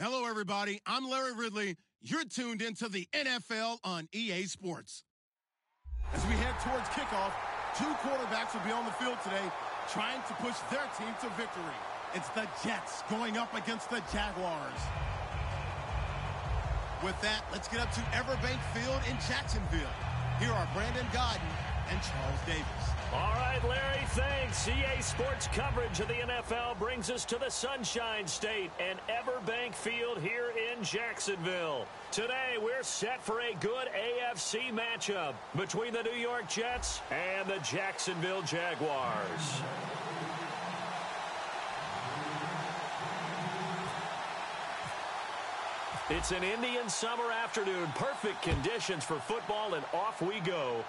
Hello, everybody. I'm Larry Ridley. You're tuned into the NFL on EA Sports. As we head towards kickoff, two quarterbacks will be on the field today trying to push their team to victory. It's the Jets going up against the Jaguars. With that, let's get up to Everbank Field in Jacksonville. Here are Brandon Godden and Charles Davis. All right, Larry, thanks. EA Sports coverage of the NFL brings us to the Sunshine State and Everbank Field here in Jacksonville. Today, we're set for a good AFC matchup between the New York Jets and the Jacksonville Jaguars. It's an Indian summer afternoon. Perfect conditions for football, and off we go.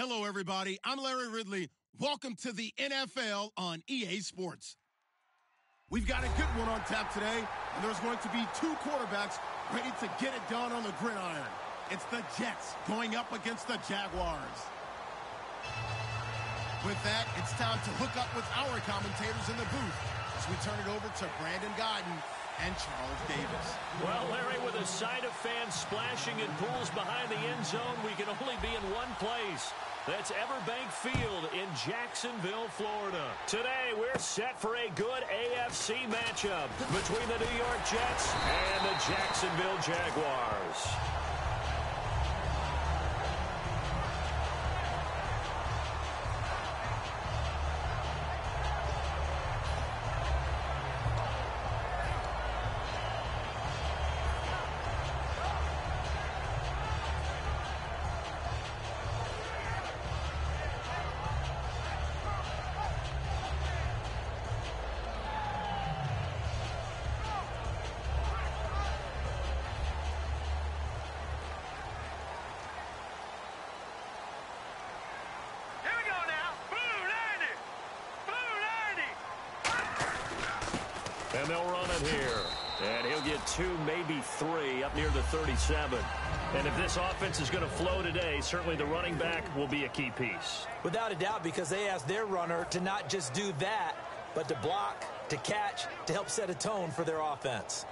Hello, everybody. I'm Larry Ridley. Welcome to the NFL on EA Sports. We've got a good one on tap today, and there's going to be two quarterbacks ready to get it done on the gridiron. It's the Jets going up against the Jaguars. With that, it's time to hook up with our commentators in the booth as we turn it over to Brandon Griyind and Charles Davis. Well, Larry, with a sight of fans splashing in pools behind the end zone, we can only be in one place. That's Everbank Field in Jacksonville, Florida. Today, we're set for a good AFC matchup between the New York Jets and the Jacksonville Jaguars. And they'll run it here. And he'll get 2, maybe 3 up near the 37. And if this offense is going to flow today, certainly the running back will be a key piece. Without a doubt, because they asked their runner to not just do that, but to block, to catch, to help set a tone for their offense.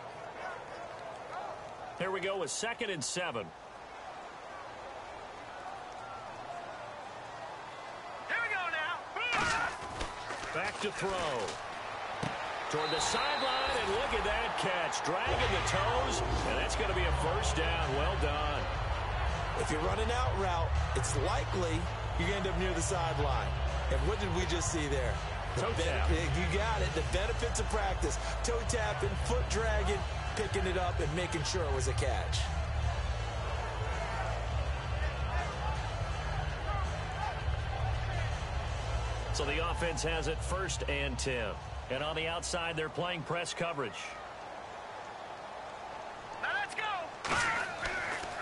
Here we go with 2nd and 7. Here we go now. Back to throw. Toward the sideline, and look at that catch. Dragging the toes, and that's going to be a first down. Well done. If you're running out route, it's likely you're going to end up near the sideline. And what did we just see there? Toe tap. You got it. The benefits of practice. Toe tapping, foot dragging, picking it up, and making sure it was a catch. So the offense has it 1st and 10. And on the outside, they're playing press coverage. Now let's go.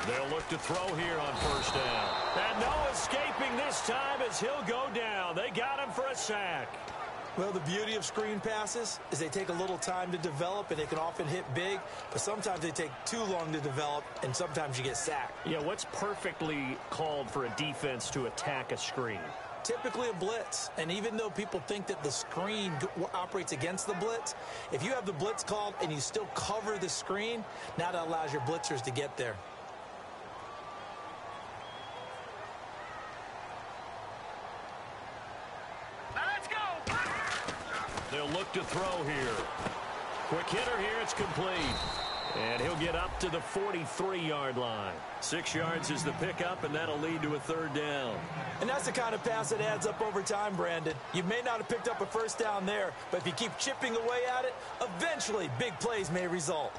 They'll look to throw here on 1st down. And no escaping this time as he'll go down. They got him for a sack. Well, the beauty of screen passes is they take a little time to develop, and they can often hit big, but sometimes they take too long to develop, and sometimes you get sacked. Yeah, what's perfectly called for a defense to attack a screen? Typically a blitz, and even though people think that the screen operates against the blitz, if you have the blitz called and you still cover the screen, now that allows your blitzers to get there. Now let's go. They'll look to throw here. Quick hitter here, it's complete. And he'll get up to the 43-yard line. 6 yards is the pickup, and that'll lead to a 3rd down. And that's the kind of pass that adds up over time, Brandon. You may not have picked up a first down there, but if you keep chipping away at it, eventually big plays may result.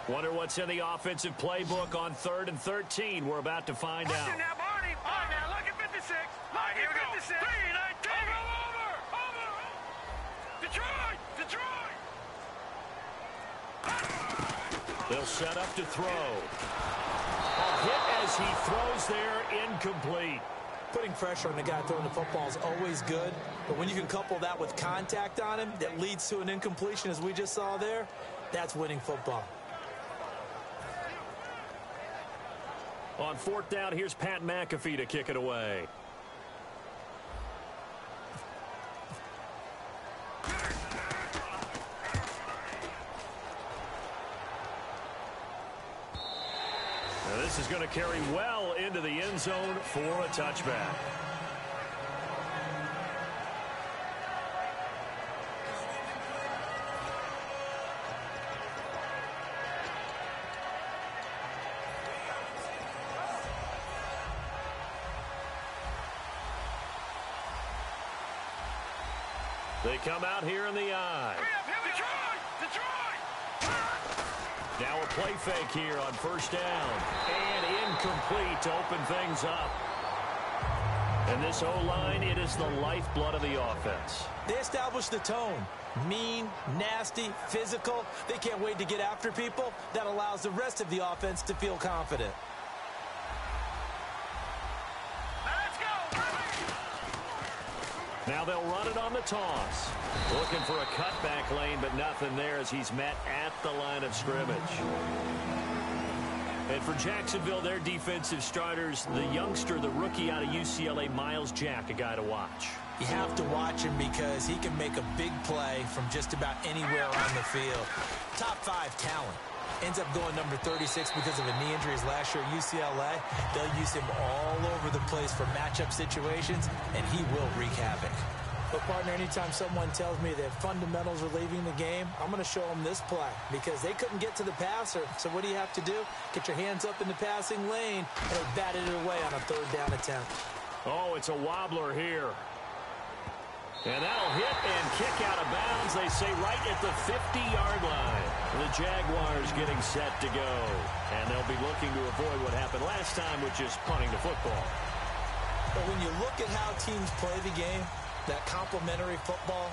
Wonder what's in the offensive playbook on 3rd and 13. We're about to find out. Now, Barney. All right, now look at 56. Look here at 56. 319. Over. Detroit. They'll set up to throw. A hit as he throws there, incomplete. Putting pressure on the guy throwing the football is always good, but when you can couple that with contact on him that leads to an incompletion, as we just saw there, that's winning football. On 4th down, here's Pat McAfee to kick it away. Now this is going to carry well into the end zone for a touchback. They come out here in the eye. Detroit! Now a play fake here on 1st down. And incomplete to open things up. And this O-line, it is the lifeblood of the offense. They establish the tone. Mean, nasty, physical. They can't wait to get after people. That allows the rest of the offense to feel confident. Now they'll run it on the toss. Looking for a cutback lane, but nothing there as he's met at the line of scrimmage. And for Jacksonville, their defensive starters, the youngster, the rookie out of UCLA, Miles Jack, a guy to watch. You have to watch him because he can make a big play from just about anywhere on the field. Top 5 talent. Ends up going number 36 because of a knee injury his last year at UCLA. They'll use him all over the place for matchup situations, and he will wreak havoc. But, partner, anytime someone tells me that fundamentals are leaving the game, I'm going to show them this play because they couldn't get to the passer. So what do you have to do? Get your hands up in the passing lane, and they batted it away on a 3rd down attempt. Oh, it's a wobbler here. And that'll hit and kick out of bounds, they say, right at the 50-yard line. The Jaguars getting set to go. And they'll be looking to avoid what happened last time, which is punting the football. But when you look at how teams play the game, that complementary football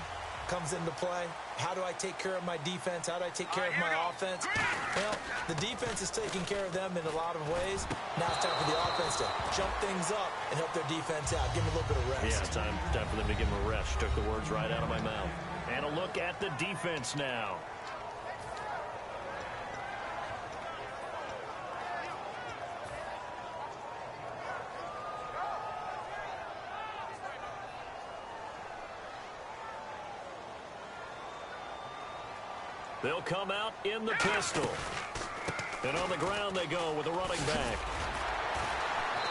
comes into play. How do I take care of my defense? How do I take care of my offense? Well, the defense is taking care of them in a lot of ways. Now it's time for the offense to jump things up and help their defense out. Give them a little bit of rest. Yeah, time for them to give them a rest. Took the words right out of my mouth. And a look at the defense now. They'll come out in the pistol. And on the ground they go with a running back.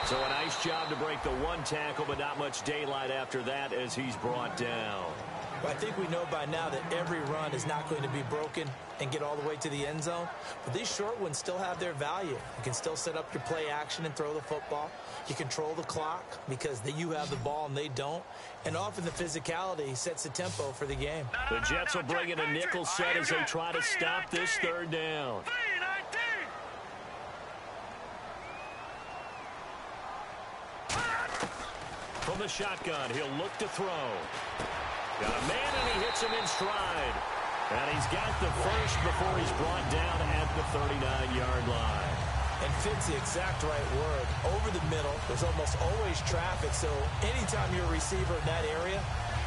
So a nice job to break the 1 tackle, but not much daylight after that as he's brought down. Well, I think we know by now that every run is not going to be broken and get all the way to the end zone. But these short ones still have their value. You can still set up your play action and throw the football. You control the clock because you have the ball and they don't. And often the physicality sets the tempo for the game. The Jets will bring in a nickel set as they try to stop this 3rd down. From the shotgun, he'll look to throw. Got a man, and he hits him in stride. And he's got the first before he's brought down at the 39-yard line. And fits the exact right word. Over the middle, there's almost always traffic, so anytime you're a receiver in that area,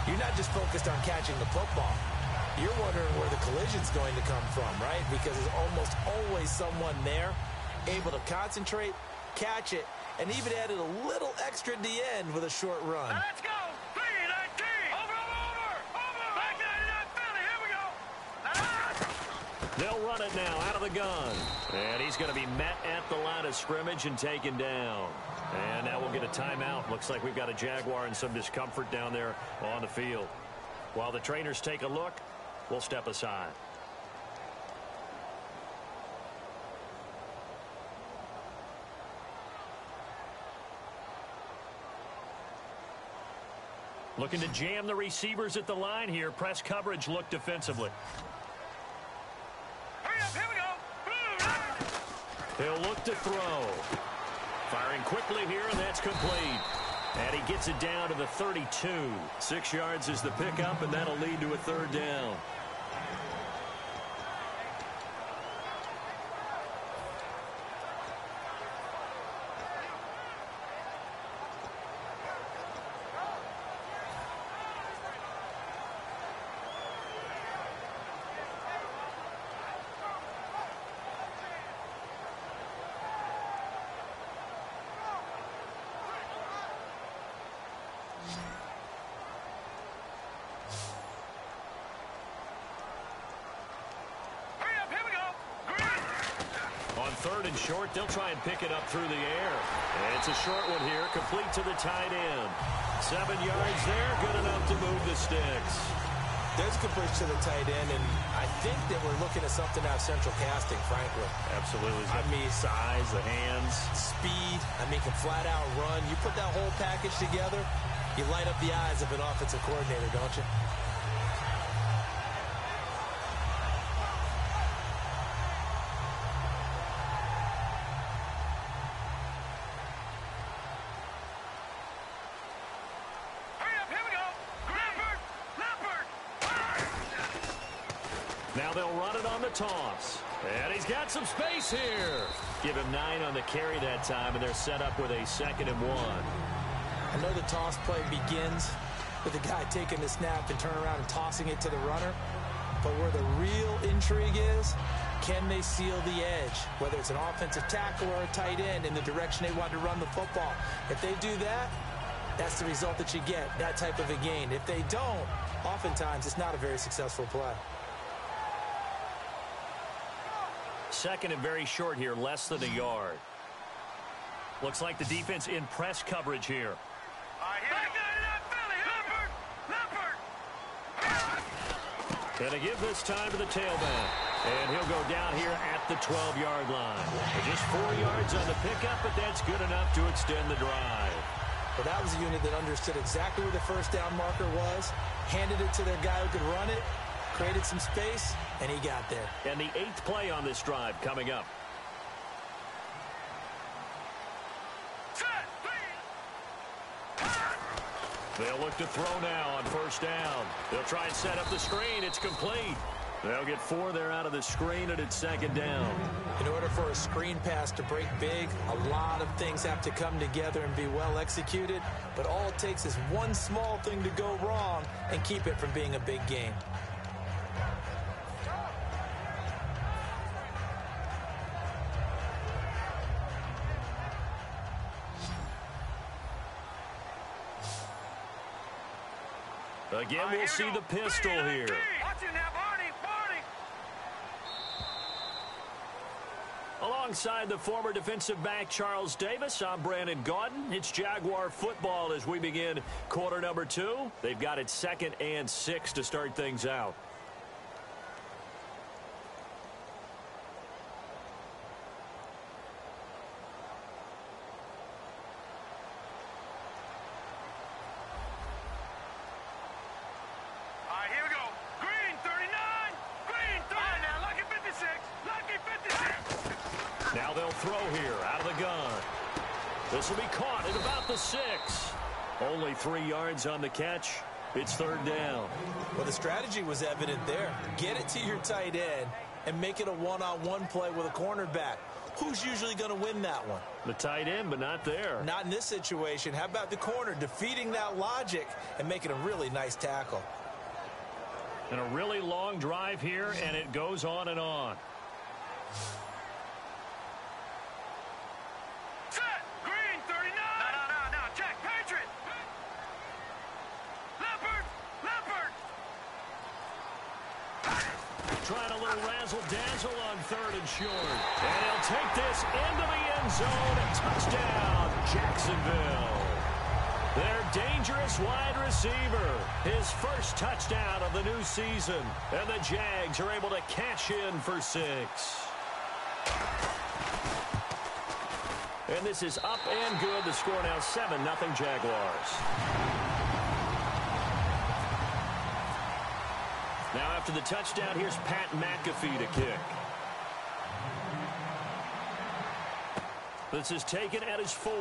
you're not just focused on catching the football. You're wondering where the collision's going to come from, right? Because there's almost always someone there able to concentrate, catch it, and even added a little extra at the end with a short run. Let's go! 3-19! Over! Back 99 Philly, here we go! They'll run it now out of the gun. And he's going to be met at the line of scrimmage and taken down. And now we'll get a timeout. Looks like we've got a Jaguar in some discomfort down there on the field. While the trainers take a look, we'll step aside. Looking to jam the receivers at the line here. Press coverage look defensively. Hurry up, here we go! He'll look to throw. Firing quickly here, and that's complete. And he gets it down to the 32. 6 yards is the pickup, and that'll lead to a 3rd down. On 3rd and short, they'll try and pick it up through the air. And it's a short one here, complete to the tight end. 7 yards there, good enough to move the sticks. There's a completion to the tight end, and I think that we're looking at something out of central casting, frankly. Absolutely. I mean, size, the hands. Speed, can flat out run. You put that whole package together, you light up the eyes of an offensive coordinator, don't you? they'll run it on the toss. And he's got some space here. Give him 9 on the carry that time, and they're set up with a 2nd and 1. I know the toss play begins with the guy taking the snap and turning around and tossing it to the runner. But where the real intrigue is, can they seal the edge, whether it's an offensive tackle or a tight end, in the direction they want to run the football? If they do that, that's the result that you get, that type of a gain. If they don't, oftentimes it's not a very successful play. 2nd and very short here, less than a yard. Looks like the defense in press coverage here. Going to give this time to the tailback. And he'll go down here at the 12-yard line. Just 4 yards on the pickup, but that's good enough to extend the drive. Well, that was a unit that understood exactly where the first down marker was, handed it to their guy who could run it, created some space, and he got there. And the 8th play on this drive coming up. They'll look to throw now on 1st down. They'll try and set up the screen. It's complete. They'll get 4 there out of the screen, and it's 2nd down. In order for a screen pass to break big, a lot of things have to come together and be well executed. But all it takes is one small thing to go wrong and keep it from being a big game. Again, we'll see the pistol here. Alongside the former defensive back Charles Davis, I'm Brandon Gaudin. It's Jaguar football as we begin quarter number 2. They've got it 2nd and 6 to start things out. Now they'll throw here out of the gun. This will be caught at about the 6. Only 3 yards on the catch. It's 3rd down. Well, the strategy was evident there. Get it to your tight end and make it a one-on-one play with a cornerback. Who's usually going to win that one? The tight end, but not there. Not in this situation. How about the corner defeating that logic and making a really nice tackle? And a really long drive here, and it goes on and on. Trying a little razzle-dazzle on 3rd and short. And he'll take this into the end zone. Touchdown, Jacksonville. Their dangerous wide receiver. His first touchdown of the new season. And the Jags are able to cash in for 6. And this is up and good. The score now 7-0 Jaguars. Now after the touchdown, here's Pat McAfee to kick. This is taken at his 4.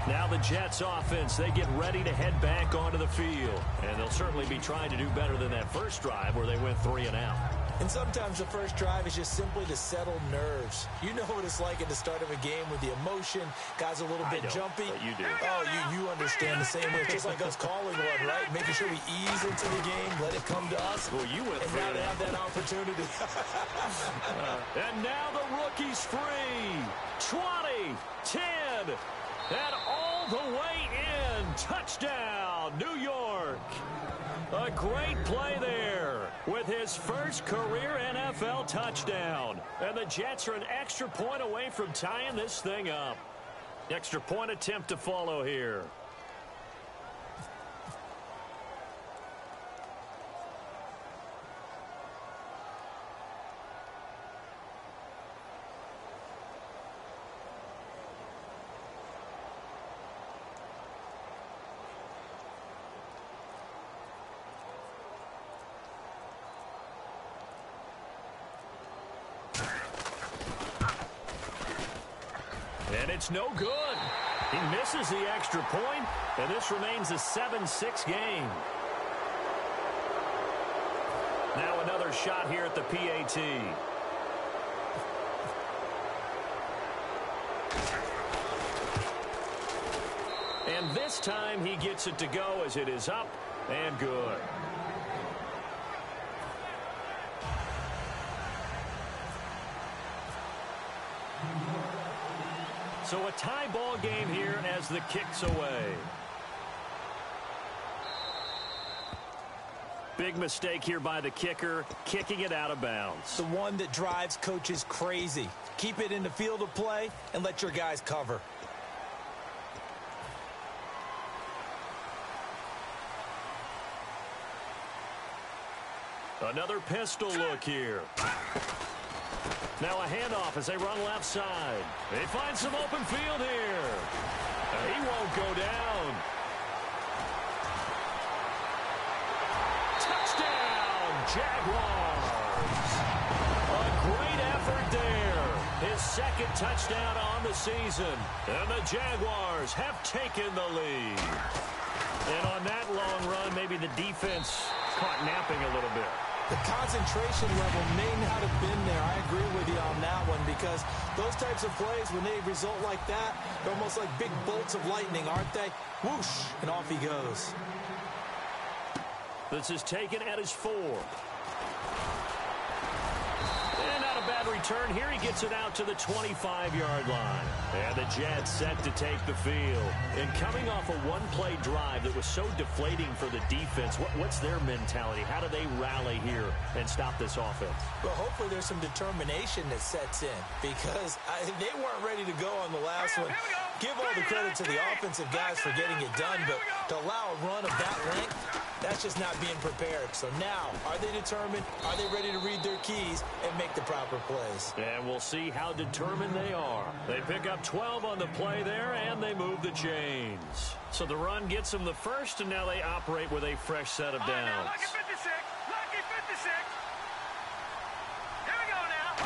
Now the Jets offense, they get ready to head back onto the field. And they'll certainly be trying to do better than that first drive where they went 3 and out. And sometimes the first drive is just simply to settle nerves. You know what it's like at the start of a game with the emotion. Guys a little bit jumpy. But you do. Oh, you understand the same way. Just like us calling one, right? Making sure we ease into the game, let it come to us. Well, you went and now they have that opportunity. And now the rookie's free. 20, 10, and all the way in. Touchdown, New York. A great play there with his first career NFL touchdown. And the Jets are an extra point away from tying this thing up. Extra point attempt to follow here. And it's no good. He misses the extra point, and this remains a 7-6 game. first shot here at the PAT. And this time he gets it to go as it is up and good. So a tie ball game here as the kick's away. Big mistake here by the kicker, kicking it out of bounds. The one that drives coaches crazy. Keep it in the field of play and let your guys cover. Another pistol look here. Now a handoff as they run left side. They find some open field here. He won't go down. Touchdown, Jaguars. A great effort there. His second touchdown on the season. And the Jaguars have taken the lead. And on that long run, maybe the defense caught napping a little bit. The concentration level may not have been there. I agree with you on that one because those types of plays, when they result like that, they're almost like big bolts of lightning, aren't they? Whoosh, and off he goes. This is taken at his 4. And not a bad return. Here he gets it out to the 25-yard line. And the Jets set to take the field. And coming off a one-play drive that was so deflating for the defense, what's their mentality? How do they rally here and stop this offense? Well, hopefully there's some determination that sets in because they weren't ready to go on the last one. Give all the credit to the offensive guys for getting it done, but to allow a run of that length, that's just not being prepared. So now, are they determined? Are they ready to read their keys and make the proper plays? And we'll see how determined they are. They pick up 12 on the play there, and they move the chains. So the run gets them the first, and now they operate with a fresh set of downs. Lucky 56. Lucky 56. Here we go now.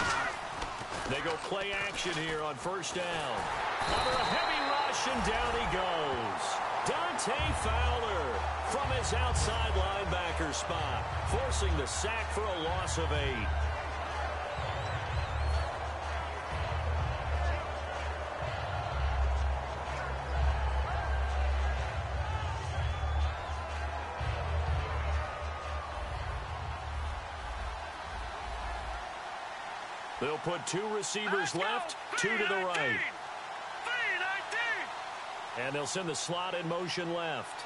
They go play action here on first down. Under a heavy rush, and down he goes. Dante Fowler from his outside linebacker spot, forcing the sack for a loss of 8. They'll put 2 receivers left, 2 to the right. And they'll send the slot in motion left.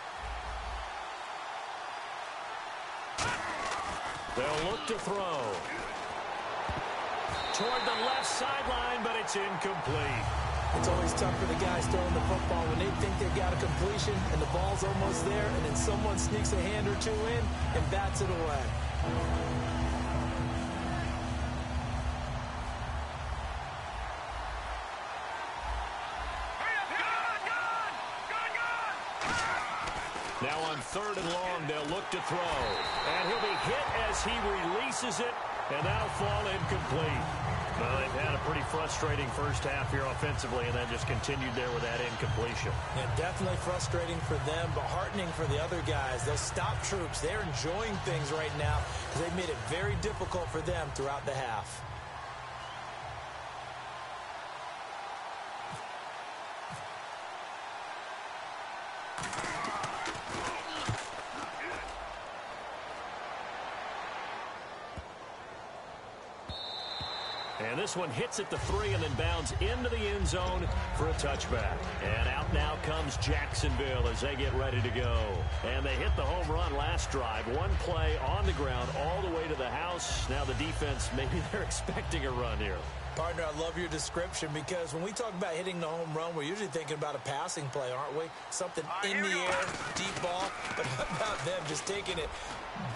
They'll look to throw. Toward the left sideline, but it's incomplete. It's always tough for the guys throwing the football when they think they've got a completion and the ball's almost there, and then someone sneaks a hand or 2 in and bats it away. Now on 3rd and long, they'll look to throw. And he'll be hit as he releases it, and that'll fall incomplete. Well, they've had a pretty frustrating first half here offensively, and then just continued there with that incompletion. Yeah, definitely frustrating for them, but heartening for the other guys. Those stop troops, they're enjoying things right now because they've made it very difficult for them throughout the half. And this one hits at the 3 and then bounds into the end zone for a touchback. And out now comes Jacksonville as they get ready to go. And they hit the home run last drive. 1 play on the ground all the way to the house. Now the defense, maybe they're expecting a run here. Partner, I love your description because when we talk about hitting the home run, we're usually thinking about a passing play, aren't we? Something in the air, deep ball. But how about them just taking it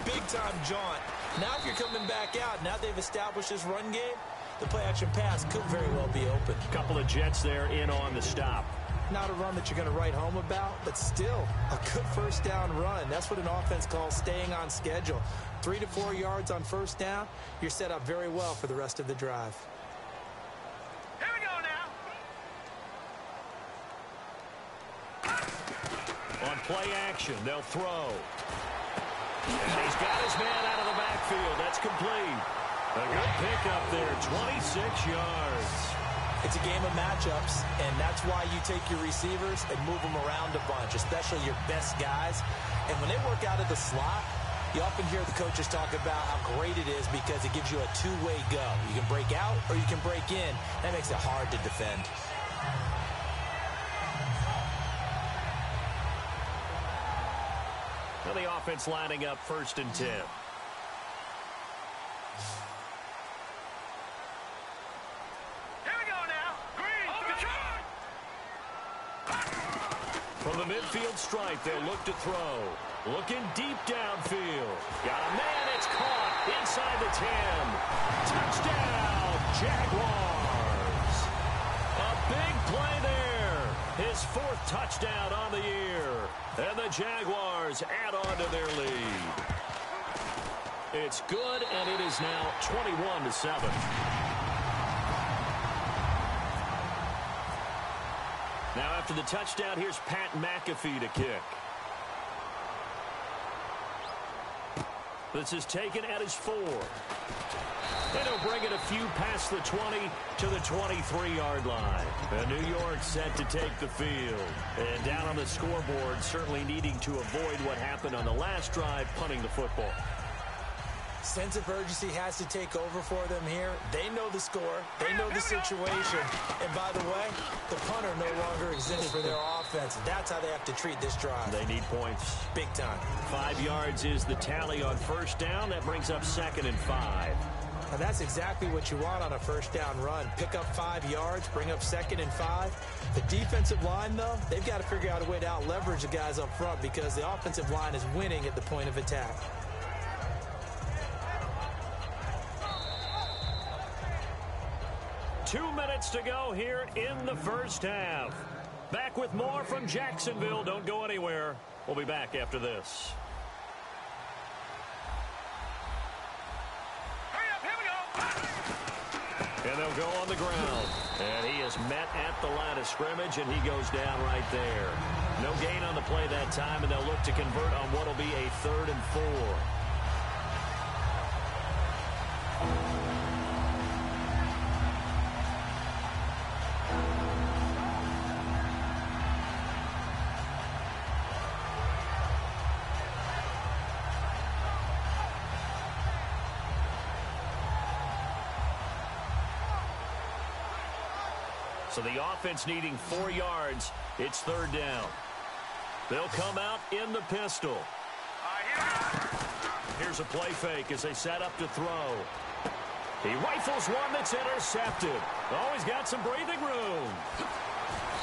big-time jaunt? Now if you're coming back out, now they've established this run game, the play-action pass could very well be open. Couple of Jets there in on the stop. Not a run that you're going to write home about, but still a good first down run. That's what an offense calls staying on schedule. 3 to 4 yards on first down, you're set up very well for the rest of the drive. Here we go now. On play action, they'll throw. And he's got his man out of the backfield. field. That's complete. A good pickup there, 26 yards. It's a game of matchups, and that's why you take your receivers and move them around a bunch, especially your best guys. And when they work out of the slot, you often hear the coaches talk about how great it is because it gives you a two-way go. You can break out or you can break in. That makes it hard to defend. Well, the offense lining up 1st and 10. From the midfield stripe, they'll look to throw. Looking deep downfield. Got a man, it's caught inside the 10. Touchdown, Jaguars. A big play there. His 4th touchdown on the year. And the Jaguars add on to their lead. It's good, and it is now 21-7. Now after the touchdown, here's Pat McAfee to kick. This is taken at his 4. And he'll bring it a few past the 20 to the 23-yard line. And New York set to take the field. And down on the scoreboard, certainly needing to avoid what happened on the last drive, punting the football. Sense of urgency has to take over for them here. They know the score. They know the situation. And by the way, the punter no longer exists for their offense. That's how they have to treat this drive. They need points. Big time. 5 yards is the tally on 1st down. That brings up 2nd and 5. And that's exactly what you want on a 1st down run. Pick up 5 yards, bring up 2nd and 5. The defensive line, though, they've got to figure out a way to out-leverage the guys up front because the offensive line is winning at the point of attack. Two minutes to go here in the 1st half. Back with more from Jacksonville. Don't go anywhere. We'll be back after this. Hurry up, here we go. And they'll go on the ground. And he is met at the line of scrimmage, and he goes down right there. No gain on the play that time, and they'll look to convert on what will be a 3rd and 4. So the offense needing 4 yards. It's 3rd down. They'll come out in the pistol. Here's a play fake as they set up to throw. He rifles one that's intercepted. Oh, he's got some breathing room.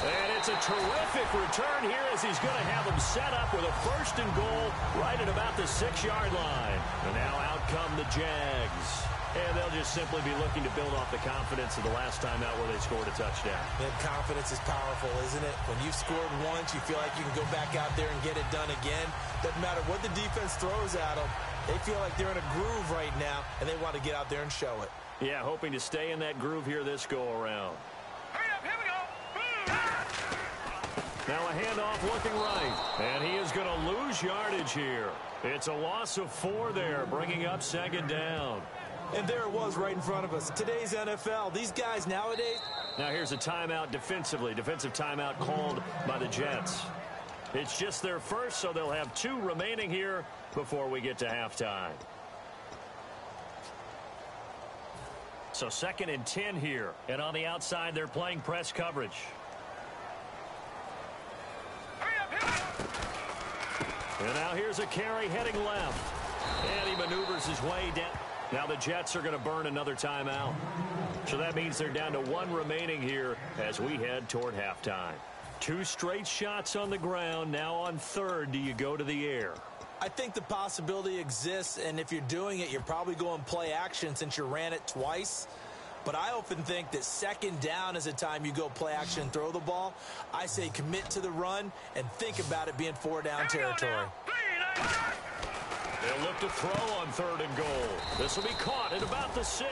And it's a terrific return here as he's going to have them set up with a 1st and goal right at about the 6-yard line. And now out come the Jags. And they'll just simply be looking to build off the confidence of the last time out where they scored a touchdown. And confidence is powerful, isn't it? When you've scored once, you feel like you can go back out there and get it done again. Doesn't matter what the defense throws at them. They feel like they're in a groove right now, and they want to get out there and show it. Yeah, hoping to stay in that groove here this go-around. Hurry up, here we go. Now a handoff looking right. And he is going to lose yardage here. It's a loss of 4 there, bringing up 2nd down. And there it was right in front of us. Today's NFL, these guys nowadays. Now here's a timeout defensively. Defensive timeout called by the Jets. It's just their first, so they'll have 2 remaining here before we get to halftime. So 2nd and 10 here. And on the outside, they're playing press coverage. Hurry up, here we go. And now here's a carry heading left. And he maneuvers his way down. Now the Jets are going to burn another timeout. So that means they're down to 1 remaining here as we head toward halftime. 2 straight shots on the ground. Now on 3rd, do you go to the air? I think the possibility exists, and if you're doing it, you're probably going play action since you ran it twice. But I often think that 2nd down is a time you go play action and throw the ball. I say commit to the run and think about it being 4-down territory. They'll look to throw on 3rd and goal. This will be caught at about the 6.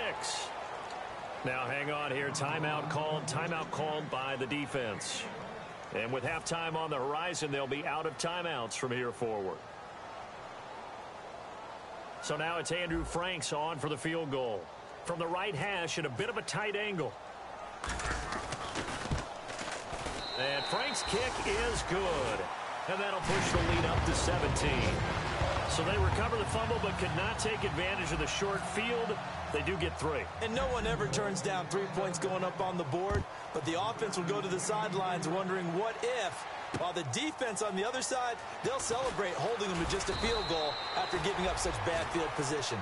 Now hang on here. Timeout called by the defense. And with halftime on the horizon, they'll be out of timeouts from here forward. So now it's Andrew Franks on for the field goal. From the right hash at a bit of a tight angle. And Frank's kick is good. And that'll push the lead up to 17. So they recover the fumble but could not take advantage of the short field. They do get 3. And no one ever turns down 3 points going up on the board. But the offense will go to the sidelines wondering what if. While the defense on the other side, they'll celebrate holding them to just a field goal after giving up such bad field position.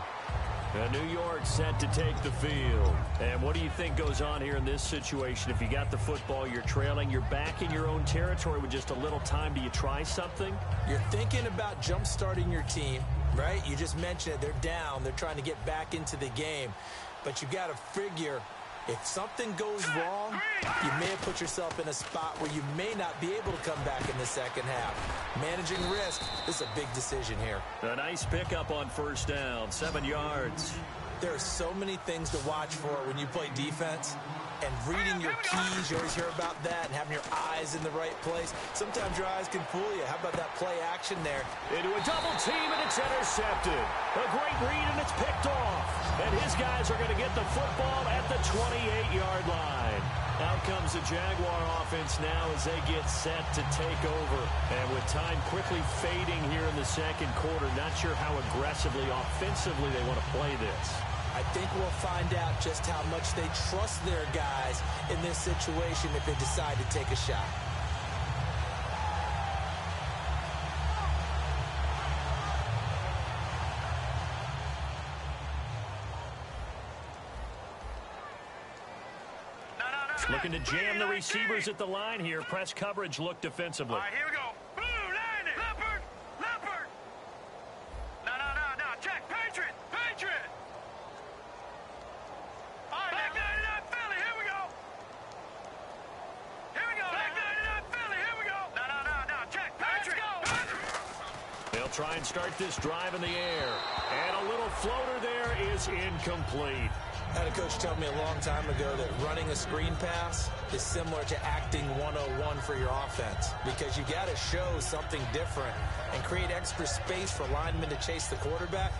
New York set to take the field. And what do you think goes on here in this situation? If you got the football, you're trailing, you're back in your own territory with just a little time. Do you try something? You're thinking about jump-starting your team, right? You just mentioned it. They're down. They're trying to get back into the game. But you got to figure, if something goes wrong, you may have put yourself in a spot where you may not be able to come back in the second half. Managing risk is a big decision here. A nice pickup on first down, 7 yards. There are so many things to watch for when you play defense. And reading your keys, you always hear about that, and having your eyes in the right place. Sometimes your eyes can fool you. How about that play action there? Into a double team, and it's intercepted. A great read, and it's picked off. And his guys are going to get the football at the 28-yard line. Out comes the Jaguar offense now as they get set to take over. And with time quickly fading here in the second quarter, not sure how aggressively, offensively they want to play this. I think we'll find out just how much they trust their guys in this situation if they decide to take a shot. Looking to jam the receivers at the line here. Press coverage look defensively. All right, here we go. Blue, line it. Leopard, leopard. No. Check. Patriot. All right, back 99 Philly. Here we go. Back 99 Philly. Here we go. No. Check. Patriot. They'll try and start this drive in the air. And a little floater there is incomplete. I had a coach tell me a long time ago that running a screen pass is similar to acting 101 for your offense, because you got to show something different and create extra space for linemen to chase the quarterback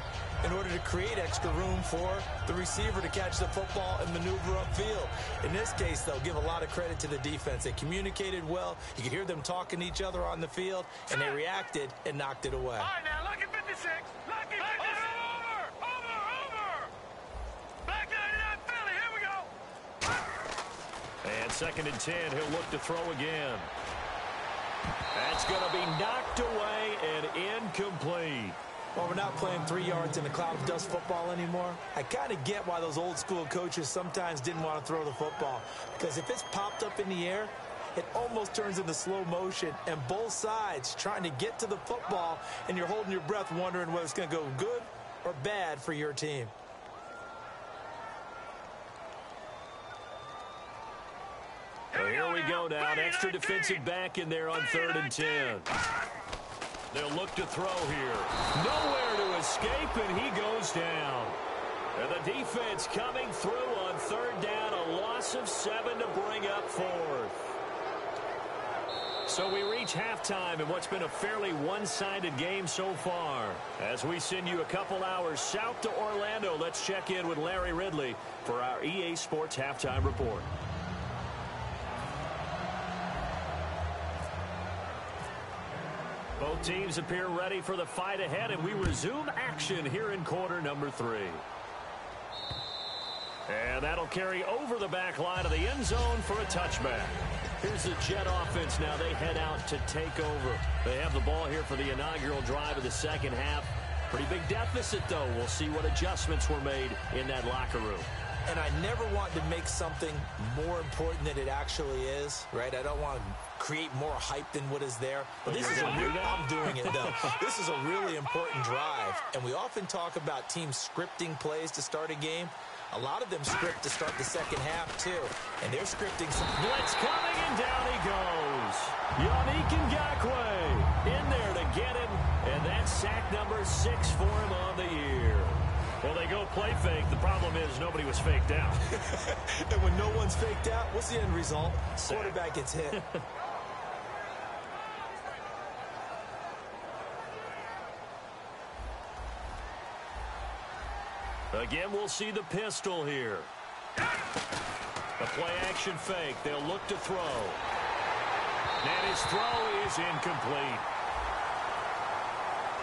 in order to create extra room for the receiver to catch the football and maneuver upfield. In this case, they'll give a lot of credit to the defense. They communicated well. You could hear them talking to each other on the field, and they reacted and knocked it away. All right, now, look at 56. Look at 56. Over. Back 99 Philly. Here we go. And 2nd and 10, he'll look to throw again. That's going to be knocked away and incomplete. Well, we're not playing 3 yards in a cloud of dust football anymore. I kind of get why those old school coaches sometimes didn't want to throw the football, because if it's popped up in the air, it almost turns into slow motion, and both sides trying to get to the football, and you're holding your breath wondering whether it's going to go good or bad for your team. So here we go now. An extra defensive back in there on 3rd and 10. They'll look to throw here. Nowhere to escape, and he goes down. And the defense coming through on 3rd down. A loss of 7 to bring up 4th. So we reach halftime in what's been a fairly one-sided game so far. As we send you a couple hours south to Orlando, let's check in with Larry Ridley for our EA Sports Halftime Report. Both teams appear ready for the fight ahead, and we resume action here in quarter number 3. And that'll carry over the back line of the end zone for a touchback. Here's the Jet offense now. They head out to take over. They have the ball here for the inaugural drive of the second half. Pretty big deficit, though. We'll see what adjustments were made in that locker room. And I never want to make something more important than it actually is, right? I don't want to create more hype than what is there. But this is I'm doing it, though. This is a really important drive. And we often talk about teams scripting plays to start a game. A lot of them script to start the second half, too. And they're scripting some... Blitz coming, and down he goes. Yannick Ngakoue in there to get him. And that's sack number 6 for him on the year. Well, they go play fake. The problem is nobody was faked out. And when no one's faked out, what's the end result? Quarterback gets hit. Again, we'll see the pistol here. The play action fake. They'll look to throw. And his throw is incomplete.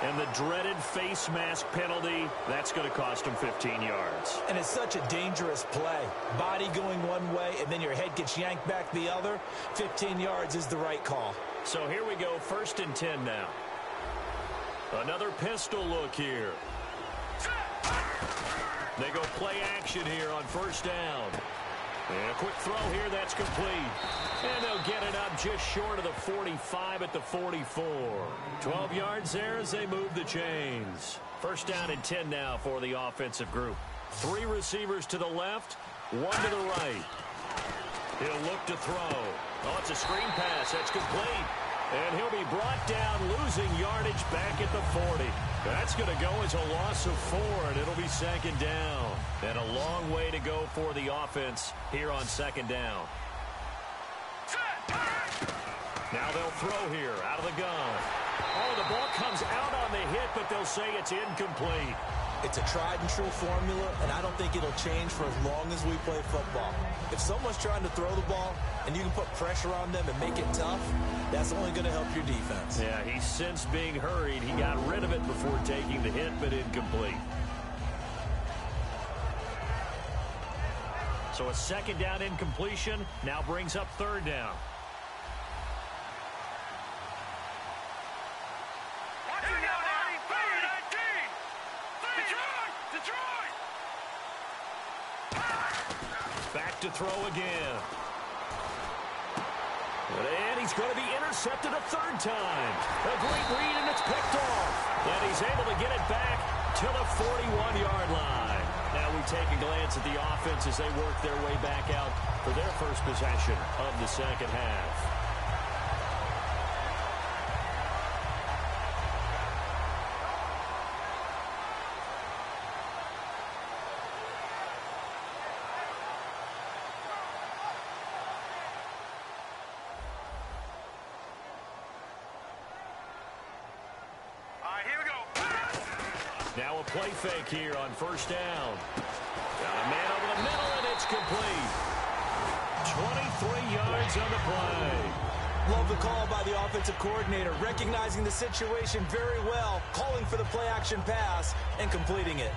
And the dreaded face mask penalty, that's going to cost him 15 yards. And it's such a dangerous play. Body going one way, and then your head gets yanked back the other. 15 yards is the right call. So here we go, 1st and 10 now. Another pistol look here. They go play action here on 1st down. And a quick throw here, that's complete. And they'll get it up just short of the 45 at the 44. 12 yards there as they move the chains. 1st down and 10 now for the offensive group. 3 receivers to the left, 1 to the right. He'll look to throw. Oh, it's a screen pass. That's complete. And he'll be brought down, losing yardage back at the 40. That's going to go as a loss of 4, and it'll be 2nd down. And a long way to go for the offense here on 2nd down. Now they'll throw here out of the gun. Oh, the ball comes out on the hit, but they'll say it's incomplete. It's a tried-and-true formula, and I don't think it'll change for as long as we play football. If someone's trying to throw the ball and you can put pressure on them and make it tough, that's only going to help your defense. Yeah, he's since being hurried. He got rid of it before taking the hit, but incomplete. So a 2nd down incompletion now brings up 3rd down. Back to throw again. And he's going to be intercepted a 3rd time. A great read, and it's picked off. And he's able to get it back to the 41-yard line. Now we take a glance at the offense as they work their way back out for their first possession of the 2nd half. Now a play fake here on 1st down. Got a man over the middle, and it's complete. 23 yards on the play. Love the call by the offensive coordinator, recognizing the situation very well, calling for the play-action pass, and completing it.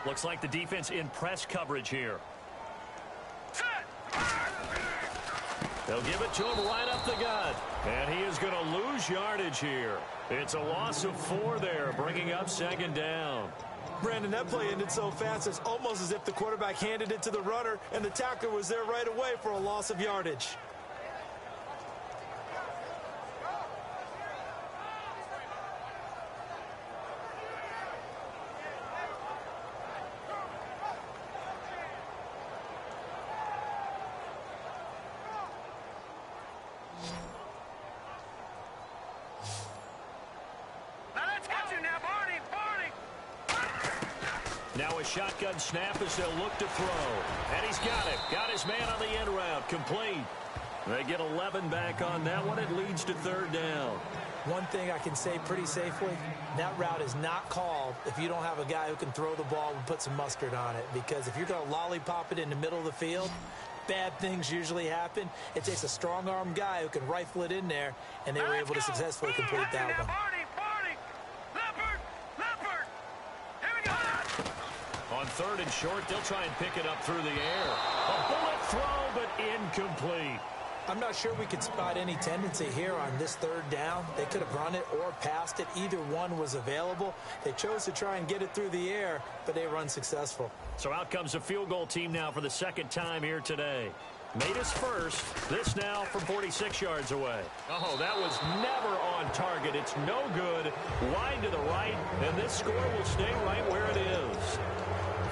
Looks like the defense in press coverage here. They'll give it to him right up the gut. And he is going to lose yardage here. It's a loss of 4 there, bringing up 2nd down. Brandon, that play ended so fast, it's almost as if the quarterback handed it to the runner, and the tackler was there right away for a loss of yardage. Now a shotgun snap as they'll look to throw. And he's got it. Got his man on the end route. Complete. They get 11 back on that one. It leads to 3rd down. One thing I can say pretty safely, that route is not called if you don't have a guy who can throw the ball and put some mustard on it. Because if you're going to lollipop it in the middle of the field, bad things usually happen. It takes a strong-arm guy who can rifle it in there, and they were able to successfully complete that one. On 3rd and short, they'll try and pick it up through the air. A bullet throw, but incomplete. I'm not sure we could spot any tendency here on this 3rd down. They could have run it or passed it. Either one was available. They chose to try and get it through the air, but they were unsuccessful. So out comes a field goal team now for the 2nd time here today. Made his first. This now from 46 yards away. Oh, that was never on target. It's no good. Wide to the right, and this score will stay right where it is.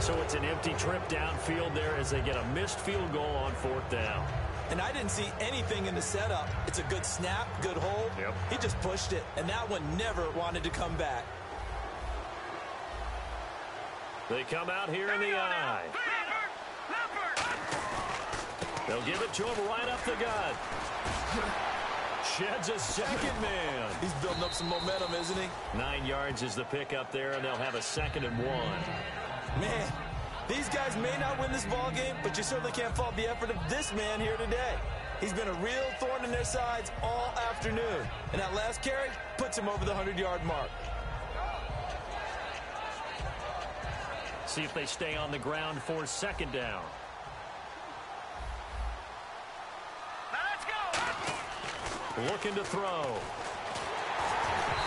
So it's an empty trip downfield there as they get a missed field goal on 4th down. And I didn't see anything in the setup. It's a good snap, good hold. Yep. He just pushed it, and that one never wanted to come back. They come out here in the eye. They'll give it to him right up the gut. Sheds a second man. He's building up some momentum, isn't he? 9 yards is the pickup there, and they'll have a 2nd and 1. Man, these guys may not win this ball game, but you certainly can't fault the effort of this man here today. He's been a real thorn in their sides all afternoon. And that last carry puts him over the 100-yard mark. See if they stay on the ground for 2nd down. Let's go. Looking to throw.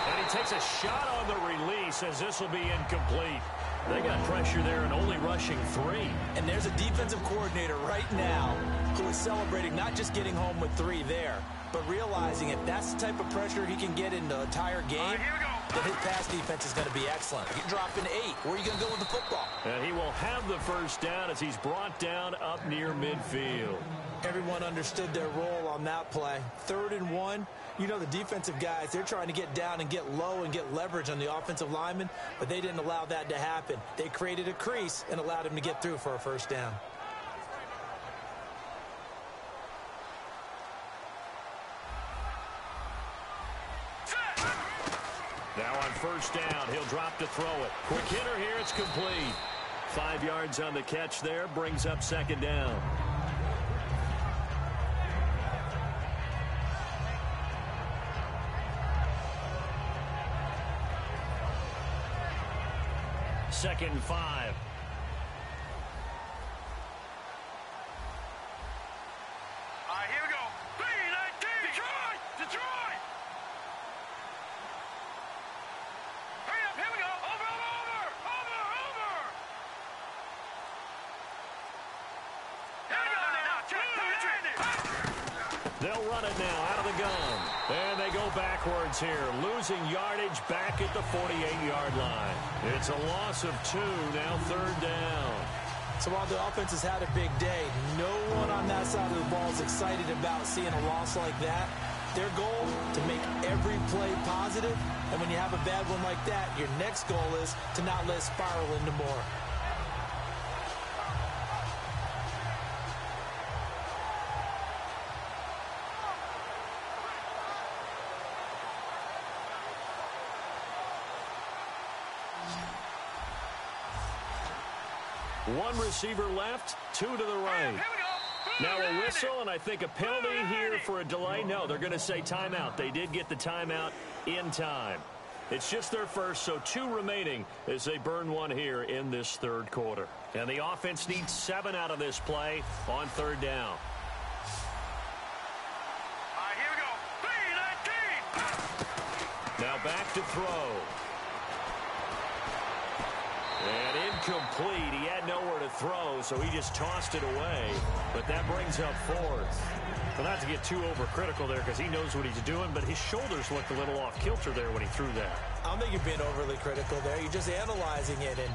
And he takes a shot on the release as this will be incomplete. They got pressure there and only rushing 3. And there's a defensive coordinator right now who is celebrating not just getting home with 3 there, but realizing if that's the type of pressure he can get in the entire game, Here we go. then his pass defense is going to be excellent. You're dropping 8. Where are you going to go with the football? He will have the 1st down as he's brought down up near midfield. Everyone understood their role on that play. 3rd and 1. You know, the defensive guys, they're trying to get down and get low and get leverage on the offensive lineman, but they didn't allow that to happen. They created a crease and allowed him to get through for a 1st down. Now on 1st down, he'll drop to throw it. Quick hitter here, it's complete. 5 yards on the catch there, brings up 2nd down. Second and 5. Here we go. 3-19. Detroit. Detroit. Hurry up. Here we go. Over. Here we go now. Check. They'll run it now out of the gun. And they go backwards here, losing yardage back at the 48-yard line. It's a loss of 2, now 3rd down. So while the offense has had a big day, no one on that side of the ball is excited about seeing a loss like that. Their goal, to make every play positive, and when you have a bad one like that, your next goal is to not let it spiral into more. One receiver left, 2 to the right. Here we go. Now a whistle, and I think a penalty here for a delay. No, they're going to say timeout. They did get the timeout in time. It's just their 1st, so 2 remaining as they burn 1 here in this 3rd quarter. And the offense needs 7 out of this play on 3rd down. Here we go. 3-19. Now back to throw. And incomplete. He had nowhere to throw, so he just tossed it away. But that brings up 4th. Well, not to get too overcritical there because he knows what he's doing, but his shoulders looked a little off kilter there when he threw that. I don't think you're being overly critical there. You're just analyzing it, and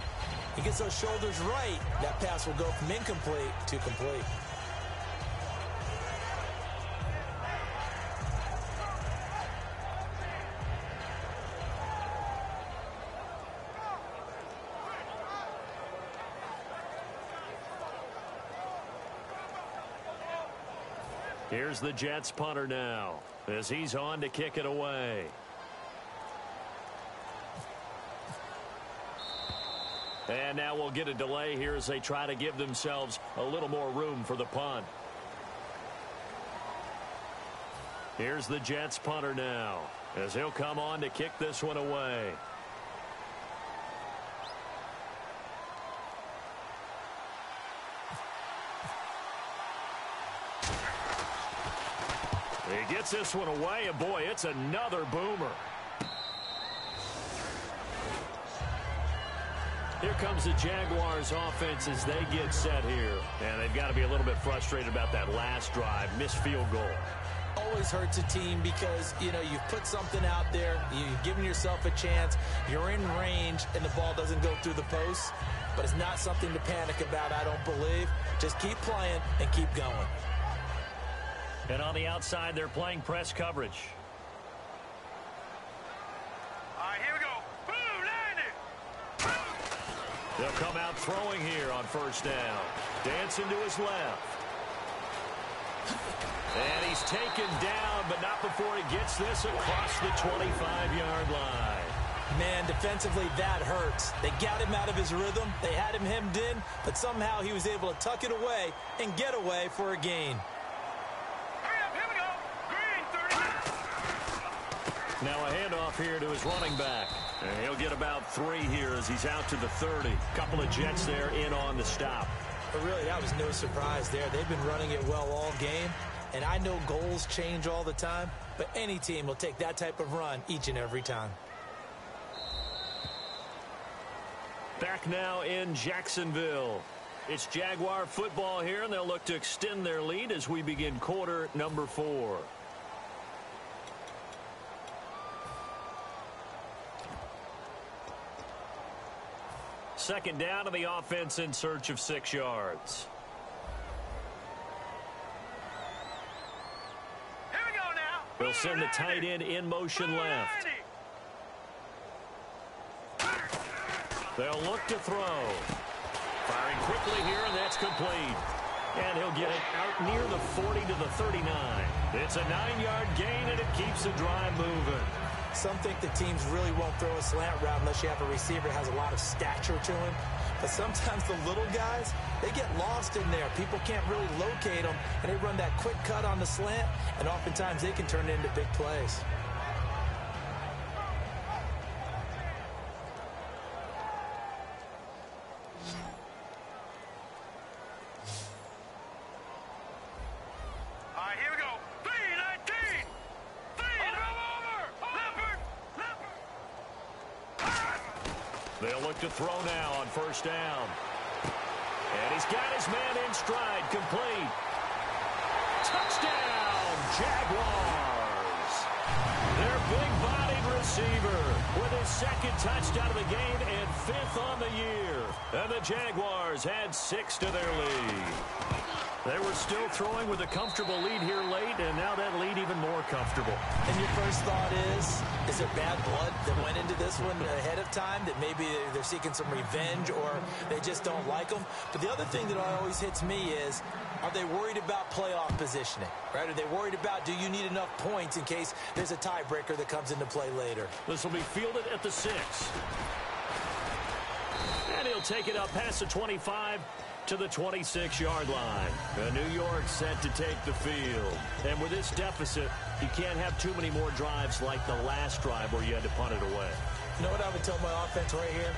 he gets those shoulders right. That pass will go from incomplete to complete. Here's the Jets punter now as he's on to kick it away. And now we'll get a delay here as they try to give themselves a little more room for the punt. Here's the Jets punter now as he'll come on to kick this one away. He gets this one away, and boy, it's another boomer. Here comes the Jaguars offense as they get set here. And they've got to be a little bit frustrated about that last drive, missed field goal. Always hurts a team because, you know, you've put something out there, you've given yourself a chance, you're in range, and the ball doesn't go through the posts. But it's not something to panic about, I don't believe. Just keep playing and keep going. And on the outside, they're playing press coverage. Here we go. Boom, landed. They'll come out throwing here on 1st down. Dancing to his left. And he's taken down, but not before he gets this across the 25-yard line. Man, defensively, that hurts. They got him out of his rhythm. They had him hemmed in, but somehow he was able to tuck it away and get away for a gain. Hurry up, here we go. Griyind, 30. Now a handoff here to his running back. And he'll get about 3 here as he's out to the 30. Couple of Jets there in on the stop. But really, that was no surprise there. They've been running it well all game. And I know goals change all the time, but any team will take that type of run each and every time. Back now in Jacksonville. It's Jaguar football here, and they'll look to extend their lead as we begin quarter number 4. Second down to the offense in search of 6 yards. Here we go now. They'll send the tight end in motion left. They'll look to throw. Firing quickly here, and that's complete. And he'll get it out near the 40 to the 39. It's a 9-yard gain, and it keeps the drive moving. Some think the teams really won't throw a slant route unless you have a receiver that has a lot of stature to him. But sometimes the little guys, they get lost in there. People can't really locate them, and they run that quick cut on the slant, and oftentimes they can turn it into big plays. They'll look to throw now on first down. And he's got his man in stride, complete. Touchdown, Jaguars. Their big-bodied receiver with his second touchdown of the game and 5th on the year. And the Jaguars add 6 to their lead. They were still throwing with a comfortable lead here late, and now that lead even more comfortable. And your first thought is there bad blood that went into this one ahead of time, that maybe they're seeking some revenge or they just don't like them? But the other thing that always hits me is, are they worried about playoff positioning? Right? Are they worried about, do you need enough points in case there's a tiebreaker that comes into play later? This will be fielded at the 6. And he'll take it up past the 25 to the 26-yard line. New York set to take the field. And with this deficit, you can't have too many more drives like the last drive where you had to punt it away. You know what I would tell my offense right here?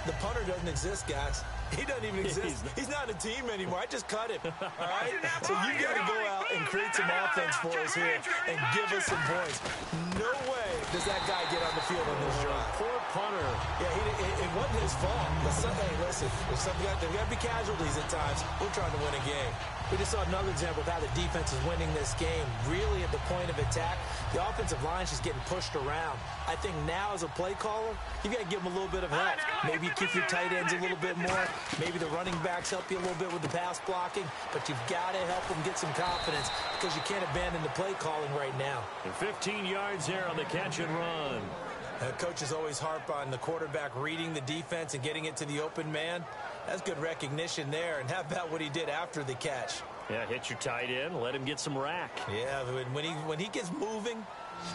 The punter doesn't exist, guys. He doesn't even exist. He's not a team anymore. I just cut him. All right? So you got to go out and create some offense for us here and give us some points. No way does that guy get on the field on this drive. Poor punter. Yeah, it wasn't his fault. But hey, listen, there's got to be casualties at times. We're trying to win a game. We just saw another example of how the defense is winning this game. Really at the point of attack, the offensive line's just getting pushed around. I think now as a play caller, you got to give them a little bit of help. Maybe you keep your tight ends a little bit more. Maybe the running backs help you a little bit with the pass blocking. But you've got to help them get some confidence because you can't abandon the play calling right now. And 15 yards there on the catch and run. Coaches always harp on the quarterback reading the defense and getting it to the open man. That's good recognition there. And how about what he did after the catch? Yeah, hit your tight end, let him get some rack. Yeah, when he gets moving,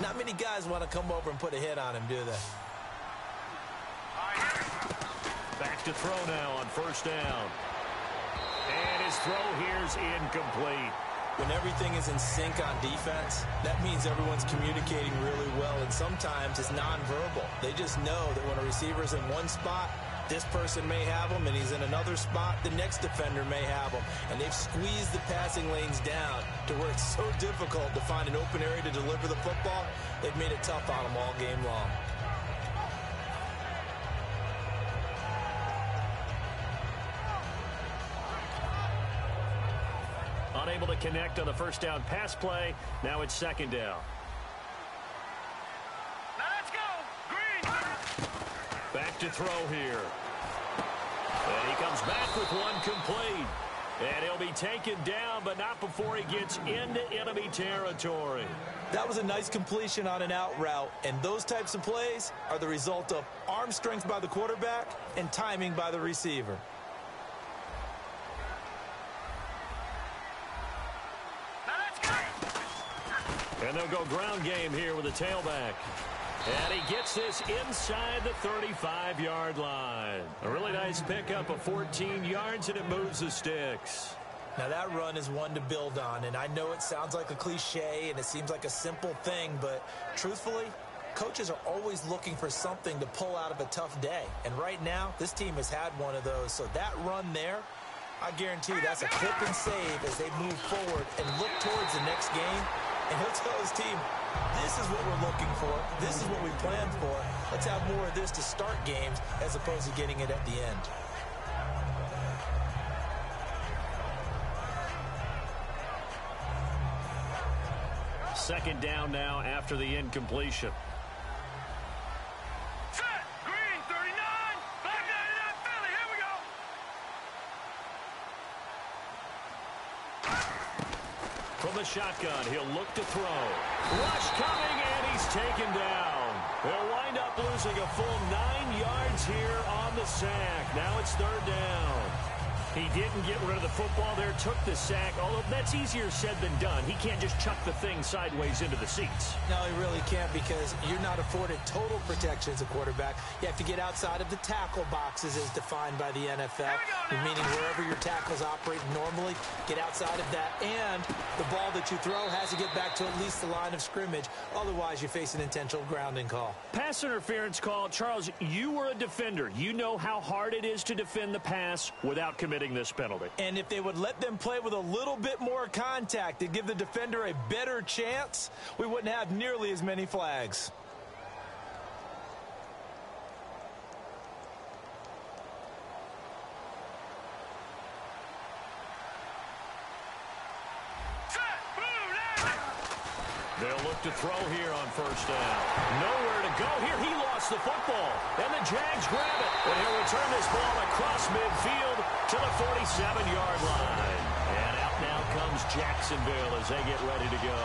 not many guys want to come over and put a hit on him, do they? Back to throw now on first down. And his throw here's incomplete. When everything is in sync on defense, that means everyone's communicating really well, and sometimes it's nonverbal. They just know that when a receiver's in one spot, this person may have him, and he's in another spot, the next defender may have him. And they've squeezed the passing lanes down to where it's so difficult to find an open area to deliver the football. They've made it tough on them all game long. Unable to connect on the first down pass play. Now it's second down. Now let's go. Griyind. Back to throw here. And he comes back with one complete. And he'll be taken down, but not before he gets into enemy territory. That was a nice completion on an out route, and those types of plays are the result of arm strength by the quarterback and timing by the receiver. Now And they'll go ground game here with a tailback. And he gets this inside the 35-yard line. A really nice pickup of 14 yards, and it moves the sticks. Now, that run is one to build on, and I know it sounds like a cliche and it seems like a simple thing, but truthfully, coaches are always looking for something to pull out of a tough day. And right now, this team has had one of those. So that run there, I guarantee you that's a clip and save as they move forward and look towards the next game. And he'll tell his team, this is what we're looking for. This is what we planned for. Let's have more of this to start games as opposed to getting it at the end. Second down now after the incompletion. Set. Green, 39. Back 99, Philly. Here we go. From the shotgun, he'll look to throw. Rush coming, and he's taken down. They'll wind up losing a full 9 yards here on the sack. Now it's third down. He didn't get rid of the football there, took the sack, although that's easier said than done. He can't just chuck the thing sideways into the seats. No, he really can't because you're not afforded total protection as a quarterback. You have to get outside of the tackle boxes as defined by the NFL, meaning wherever your tackles operate normally, get outside of that, and the ball that you throw has to get back to at least the line of scrimmage. Otherwise, you face an intentional grounding call. Pass interference call. Charles, you were a defender. You know how hard it is to defend the pass without committing this penalty. And if they would let them play with a little bit more contact to give the defender a better chance, we wouldn't have nearly as many flags. They'll look to throw here on first down. Nowhere to go here. He lost the football. And the Jags grab it. And he'll return this ball across midfield to the 47-yard line. And out now comes Jacksonville as they get ready to go.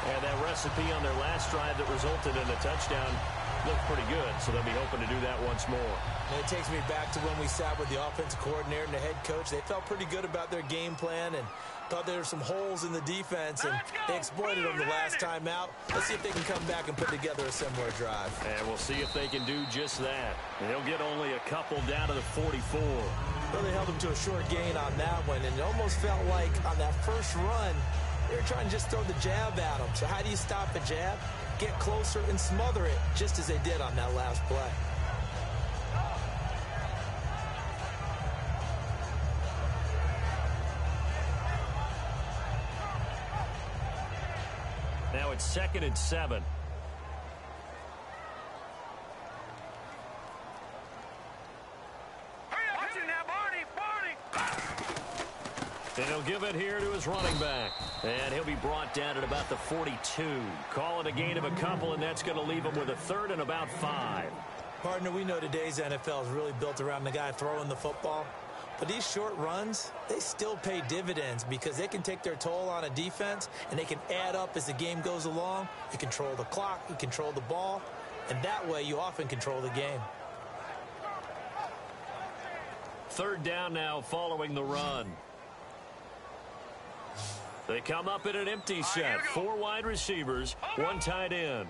And that recipe on their last drive that resulted in a touchdown looked pretty good. So they'll be hoping to do that once more. And it takes me back to when we sat with the offensive coordinator and the head coach. They felt pretty good about their game plan and thought there were some holes in the defense, and they exploited them the last time out. Let's see if they can come back and put together a similar drive. And we'll see if they can do just that. And they'll get only a couple down to the 44. Well, they held them to a short gain on that one, and it almost felt like on that first run, they were trying to just throw the jab at them. So how do you stop a jab? Get closer and smother it, just as they did on that last play. Now it's 2nd and 7. Watch it now, Barney. And he'll give it here to his running back. And he'll be brought down at about the 42. Call it a gain of a couple, and that's going to leave him with a 3rd and about 5. Partner, we know today's NFL is really built around the guy throwing the football. But these short runs, they still pay dividends because they can take their toll on a defense, and they can add up as the game goes along. You control the clock, you control the ball, and that way you often control the game. 3rd down now following the run. They come up in an empty set. 4 wide receivers, 1 tight end.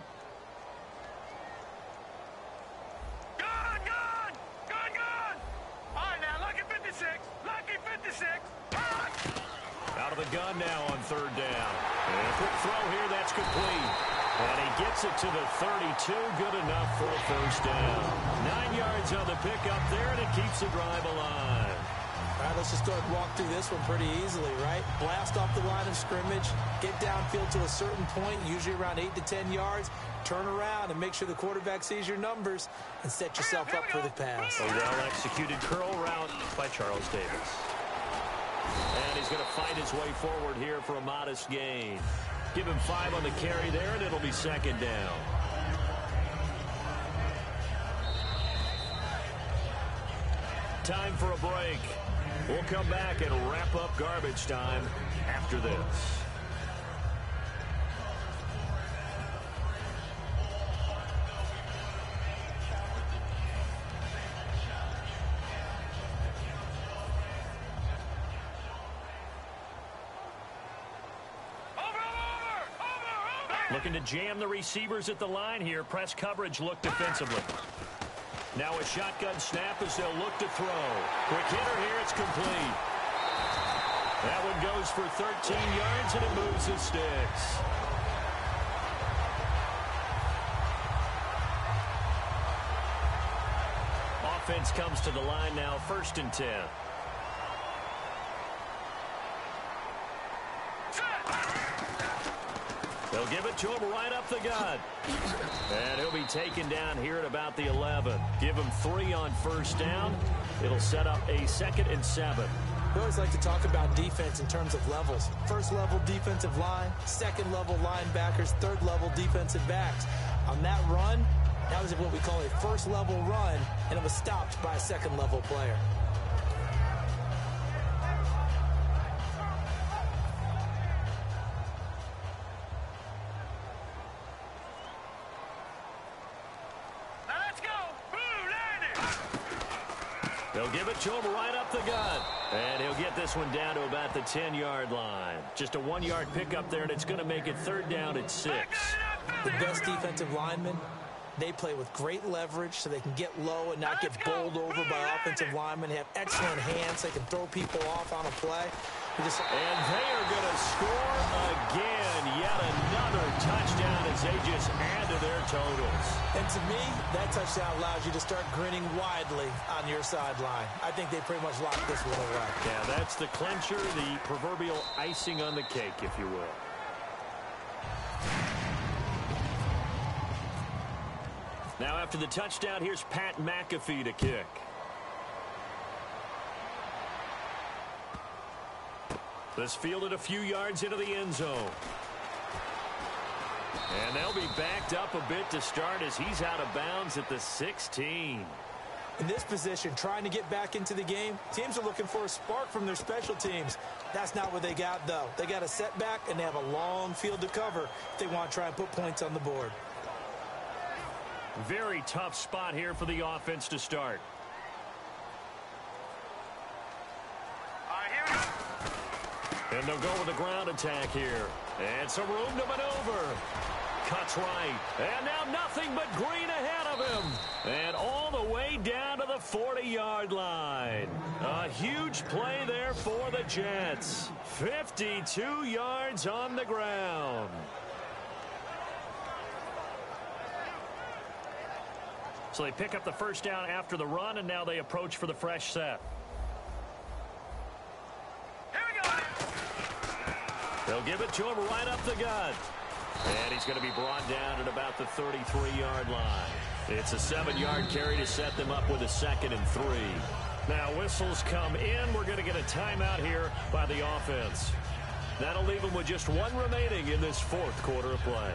Out of the gun now on 3rd down. And a quick throw here, that's complete. And he gets it to the 32, good enough for a first down. 9 yards on the pickup there, and it keeps the drive alive. All right, let's just go ahead and walk through this one pretty easily, right? Blast off the line of scrimmage, get downfield to a certain point, usually around 8 to 10 yards, turn around and make sure the quarterback sees your numbers and set yourself up for the pass. A well-executed curl route by Charles Davis. And he's going to fight his way forward here for a modest gain. Give him 5 on the carry there, and it'll be 2nd down. Time for a break. We'll come back and wrap up garbage time after this. Looking to jam the receivers at the line here. Press coverage look defensively. Now a shotgun snap as they'll look to throw. Quick hitter here. It's complete. That one goes for 13 yards, and it moves the sticks. Offense comes to the line now, 1st and 10. They'll give it to him right up the gut. And he'll be taken down here at about the 11. Give him 3 on 1st down. It'll set up a 2nd and 7. We always like to talk about defense in terms of levels. 1st level defensive line, 2nd level linebackers, 3rd level defensive backs. On that run, that was what we call a 1st level run, and it was stopped by a 2nd level player. They'll give it to him right up the gut. And he'll get this one down to about the 10-yard line. Just a 1-yard pickup there, and it's going to make it 3rd down at 6. The best defensive linemen, they play with great leverage so they can get low and not get bowled over by offensive linemen. They have excellent hands. They can throw people off on a play. And they are going to score again. Yet another touchdown as they just add to their totals. And to me, that touchdown allows you to start grinning widely on your sideline. I think they pretty much locked this one away. Yeah, that's the clincher, the proverbial icing on the cake, if you will. Now after the touchdown, here's Pat McAfee to kick. This fielded a few yards into the end zone. And they'll be backed up a bit to start as he's out of bounds at the 16. In this position, trying to get back into the game, teams are looking for a spark from their special teams. That's not what they got, though. They got a setback, and they have a long field to cover if they want to try and put points on the board. Very tough spot here for the offense to start. And they'll go with the ground attack here. And some room to maneuver. Cuts right. And now nothing but green ahead of him. And all the way down to the 40-yard line. A huge play there for the Jets. 52 yards on the ground. So they pick up the 1st down after the run, and now they approach for the fresh set. They'll give it to him right up the gut. And he's going to be brought down at about the 33-yard line. It's a 7-yard carry to set them up with a 2nd and 3. Now whistles come in. We're going to get a timeout here by the offense. That'll leave them with just 1 remaining in this 4th quarter of play.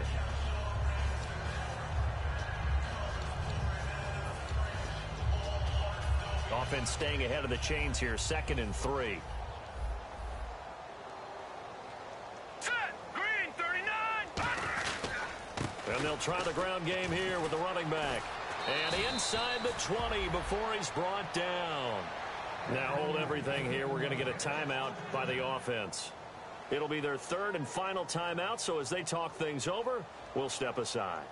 Offense staying ahead of the chains here. 2nd and 3. And they'll try the ground game here with the running back. And inside the 20 before he's brought down. Now hold everything here. We're going to get a timeout by the offense. It'll be their 3rd and final timeout, so as they talk things over, we'll step aside.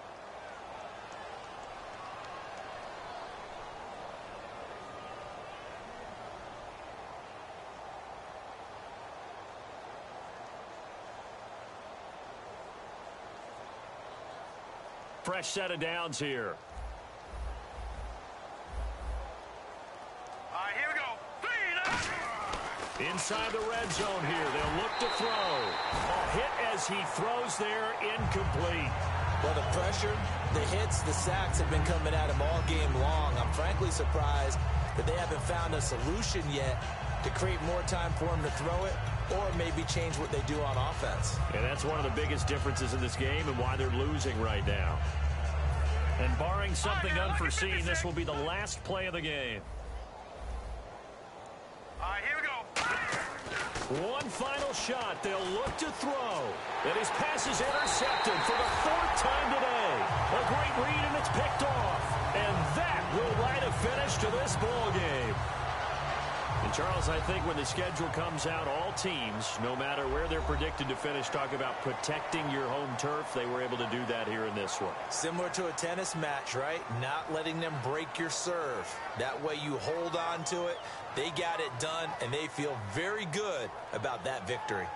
Fresh set of downs here. Here we go. Inside the red zone here. They'll look to throw. A hit as he throws there, incomplete. Well, the pressure, the hits, the sacks have been coming at him all game long. I'm frankly surprised that they haven't found a solution yet to create more time for him to throw it, or maybe change what they do on offense. And that's one of the biggest differences in this game and why they're losing right now. And barring something unforeseen, this will be the last play of the game. Here we go. One final shot. They'll look to throw. And his pass is intercepted for the 4th time today. A great read, and it's picked off. And that will write a finish to this ball game. And Charles, I think when the schedule comes out, all teams, no matter where they're predicted to finish, talk about protecting your home turf. They were able to do that here in this one. Similar to a tennis match, right? Not letting them break your serve. That way you hold on to it. They got it done, and they feel very good about that victory.